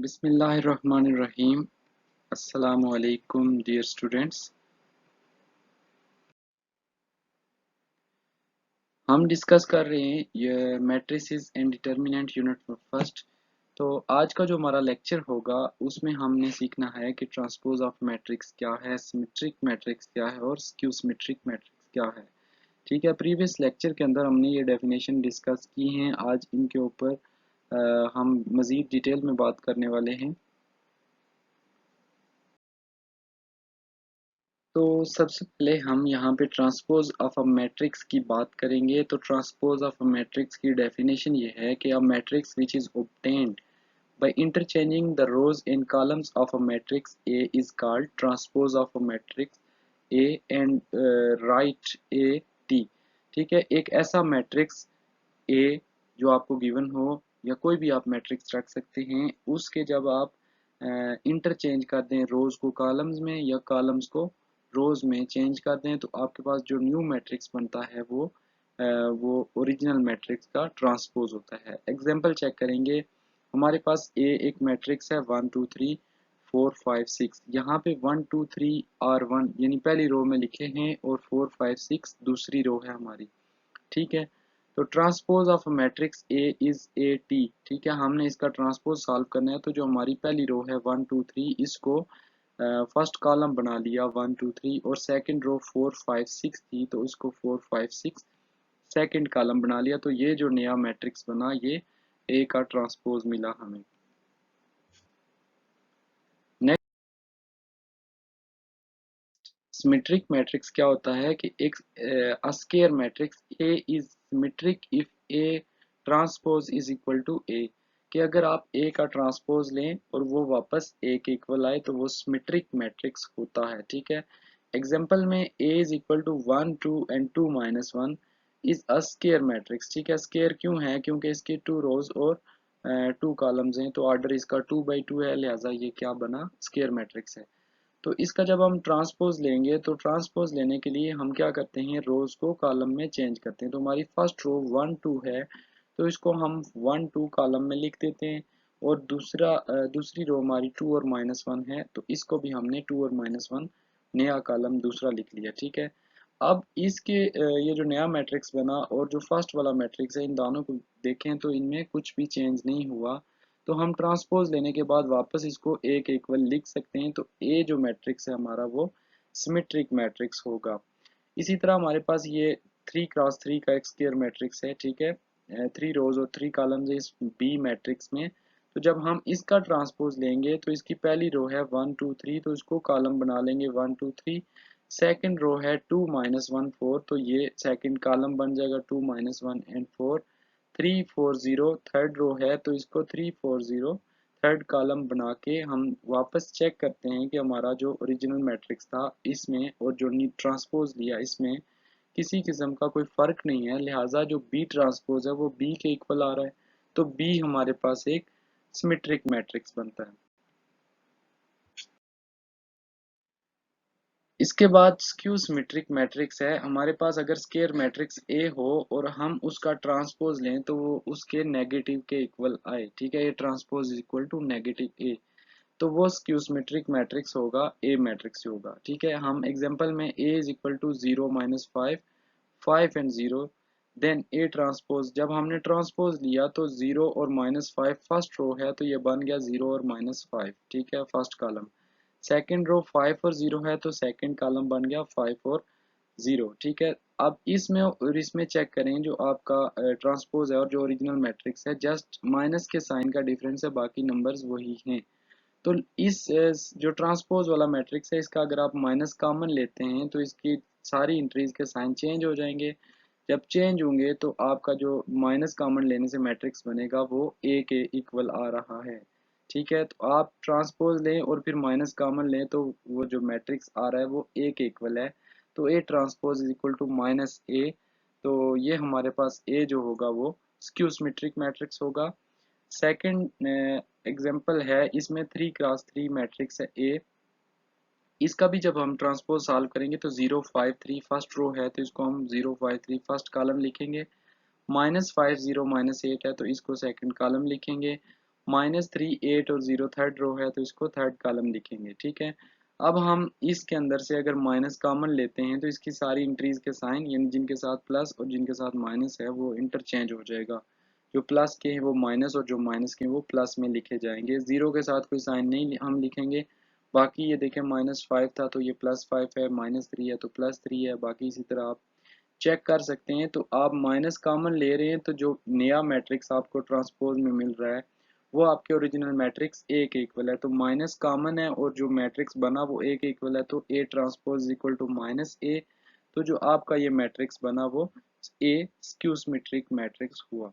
बिस्मिल्लाहिर्रहमानिर्रहीम। अस्सलामु अलैकुम डियर स्टूडेंट्स। हम डिस्कस कर रहे हैं ये matrices and determinant unit first. तो आज का जो हमारा लेक्चर होगा उसमें हमने सीखना है कि ट्रांसपोज ऑफ मैट्रिक्स क्या है, सिमेट्रिक मैट्रिक्स क्या है और स्क्यू सिमेट्रिक मैट्रिक्स क्या है। ठीक है, प्रीवियस लेक्चर के अंदर हमने ये डेफिनेशन डिस्कस की हैं। आज इनके ऊपर हम मज़ीद डिटेल में बात करने वाले हैं। तो सबसे पहले हम यहाँ पे ट्रांसपोज ऑफ अ मैट्रिक्स की बात करेंगे। तो ट्रांसपोज ऑफ अ मैट्रिक्स की डेफिनेशन ये है कि a matrix which is obtained by interchanging the rows and columns of a matrix A is called transpose of a matrix A and write A T। ठीक है, एक ऐसा matrix A जो आपको गिवन हो या कोई भी आप मैट्रिक्स रख सकते हैं, उसके जब आप इंटरचेंज कर दें रोज को कॉलम्स में या कॉलम्स को रोज में चेंज कर दें, तो आपके पास जो न्यू मैट्रिक्स बनता है वो ओरिजिनल मैट्रिक्स का ट्रांसपोज होता है। एग्जांपल चेक करेंगे। हमारे पास ए एक मैट्रिक्स है 1 2 3 4 5 6। यहाँ पे 1 2 3 R1 यानी पहली रो में लिखे हैं और 4 5 6 दूसरी रो है हमारी। ठीक है, तो transpose of matrix A is A T. ठीक है, हमने इसका ट्रांसपोज सॉल्व करना है। तो जो हमारी पहली रो है 1 2 3, इसको फर्स्ट कॉलम बना लिया 1 2 3, और सेकंड रो 4 5 6 थी तो इसको 4 5 6 सेकंड कॉलम बना लिया। तो ये जो नया मैट्रिक्स बना ये ए का ट्रांसपोज मिला हमें। सिमेट्रिक मैट्रिक्स क्या होता है कि एक square matrix A is symmetric if A transpose is equal to A. कि अगर आप ए का ट्रांसपोज लें और वो वापस ए के इक्वल आए तो वो सिमेट्रिक मैट्रिक्स होता है। ठीक है, एग्जांपल में A is equal to 1 2 and 2 - 1 is a square matrix. ठीक है, स्क्वायर क्यों है? क्योंकि इसके 2 रोज और 2 कॉलम्स हैं, तो ऑर्डर इसका 2 by 2 है, लिहाजा ये क्या बना? स्क्वायर मैट्रिक्स है। तो इसका जब हम ट्रांसपोज लेंगे तो ट्रांसपोज लेने के लिए हम क्या करते हैं, रोज को कॉलम में चेंज करते हैं। तो हमारी फर्स्ट रो 1 2 है तो इसको हम 1 2 कॉलम में लिख देते हैं, और दूसरी रो हमारी 2 और -1 है तो इसको भी हमने 2 और -1 नया कॉलम दूसरा लिख लिया। ठीक है, अब इसके ये जो नया मैट्रिक्स बना और जो फर्स्ट वाला मैट्रिक्स है, इन दोनों को देखें तो इनमें कुछ भी चेंज नहीं हुआ। तो हम ट्रांसपोज लेने के बाद वापस इसको ए के इक्वल लिख सकते हैं। तो ए जो मैट्रिक्स है हमारा वो सिमेट्रिक मैट्रिक्स होगा। इसी तरह हमारे पास ये 3 × 3 का एक स्क्वायर मैट्रिक्स है। ठीक है, 3 रोज और 3 कॉलम्स है इस बी मैट्रिक्स में। तो जब हम इसका ट्रांसपोज लेंगे तो इसकी पहली रो है 1 2 3, तो इसको कॉलम बना लेंगे 1 2 3। सेकंड रो है 2 - 1 4, तो ये सेकंड कॉलम बन जाएगा 2 - 1 and 4। 3 4 0 थर्ड रो है तो इसको 3 4 0 थर्ड कॉलम बना के हम वापस चेक करते हैं कि हमारा जो ओरिजिनल मैट्रिक्स था इसमें और जो ट्रांसपोज लिया इसमें किसी किस्म का कोई फर्क नहीं है, लिहाजा जो बी ट्रांसपोज है वो बी के इक्वल आ रहा है। तो बी हमारे पास एक सिमेट्रिक मैट्रिक्स बनता है। इसके बाद स्क्यू सिमेट्रिक मैट्रिक्स है। हमारे पास अगर स्क्वायर मैट्रिक्स ए हो और हम उसका ट्रांसपोज लें तो वो उसके नेगेटिव के इक्वल आए। ठीक है, A transpose is equal to negative A, तो वो स्क्यू सिमेट्रिक मैट्रिक्स होगा, ए मैट्रिक्स होगा। ठीक है, हम एग्जांपल में A is equal to 0 - 5 5 and 0, then A transpose जब हमने ट्रांसपोज लिया तो 0 और -5 फर्स्ट रो है तो ये बन गया 0 और -5। ठीक है, फर्स्ट कॉलम। सेकंड रो 5 और 0 है तो सेकंड कॉलम बन गया 5 और 0। ठीक है, अब इसमें और इसमें चेक करें जो आपका ट्रांसपोज है और जो ओरिजिनल मैट्रिक्स है, जस्ट माइनस के साइन का डिफरेंस है, बाकी नंबर्स वही हैं। तो इस जो ट्रांसपोज वाला मैट्रिक्स है इसका अगर आप माइनस कॉमन लेते हैं तो इसकी सारी इंट्रीज के साइन चेंज हो जाएंगे। जब चेंज होंगे तो आपका जो माइनस कॉमन लेने से मैट्रिक्स बनेगा वो ए के इक्वल आ रहा है। ठीक है, तो आप ट्रांसपोज लें और फिर माइनस कॉमन लें तो वो जो मैट्रिक्स आ रहा है वो ए के इक्वल है। तो A transpose is equal to -ए। तो ये हमारे पास ए जो होगा वो स्क्यू सिमेट्रिक मैट्रिक्स होगा। सेकंड एग्जांपल है, इसमें 3 × 3 मैट्रिक्स है ए। इसका भी जब हम ट्रांसपोज सॉल्व करेंगे तो 0 5 3 फर्स्ट रो है तो इसको हम 0 5 3 फर्स्ट कॉलम लिखेंगे। -5 0 - 8 है तो इसको सेकंड कॉलम लिखेंगे। -3 8 और 0 थर्ड रो है तो इसको थर्ड कॉलम लिखेंगे। ठीक है, अब हम इसके अंदर से अगर माइनस कॉमन लेते हैं तो इसकी सारी एंट्रीज के साइन यानी जिनके साथ प्लस और जिनके साथ माइनस है वो इंटरचेंज हो जाएगा। जो प्लस के हैं वो माइनस और जो माइनस के हैं वो प्लस में लिखे जाएंगे। जीरो के साथ कोई साइन नहीं हम लिखेंगे। बाकी ये देखें -5 था तो ये +5 है, -3 है तो +3 है। बाकी इसी तरह आप चेक कर सकते हैं। तो आप माइनस कॉमन ले रहे हैं तो जो नया मैट्रिक्स आपको ट्रांसपोज में मिल रहा है वो आपके ओरिजिनल मैट्रिक्स ए के इक्वल है। तो माइनस कॉमन है और जो मैट्रिक्स बना वो ए के इक्वल है तो A transpose equal to -A। तो जो आपका ये मैट्रिक्स बना वो ए स्क्यू सिमेट्रिक मैट्रिक्स हुआ।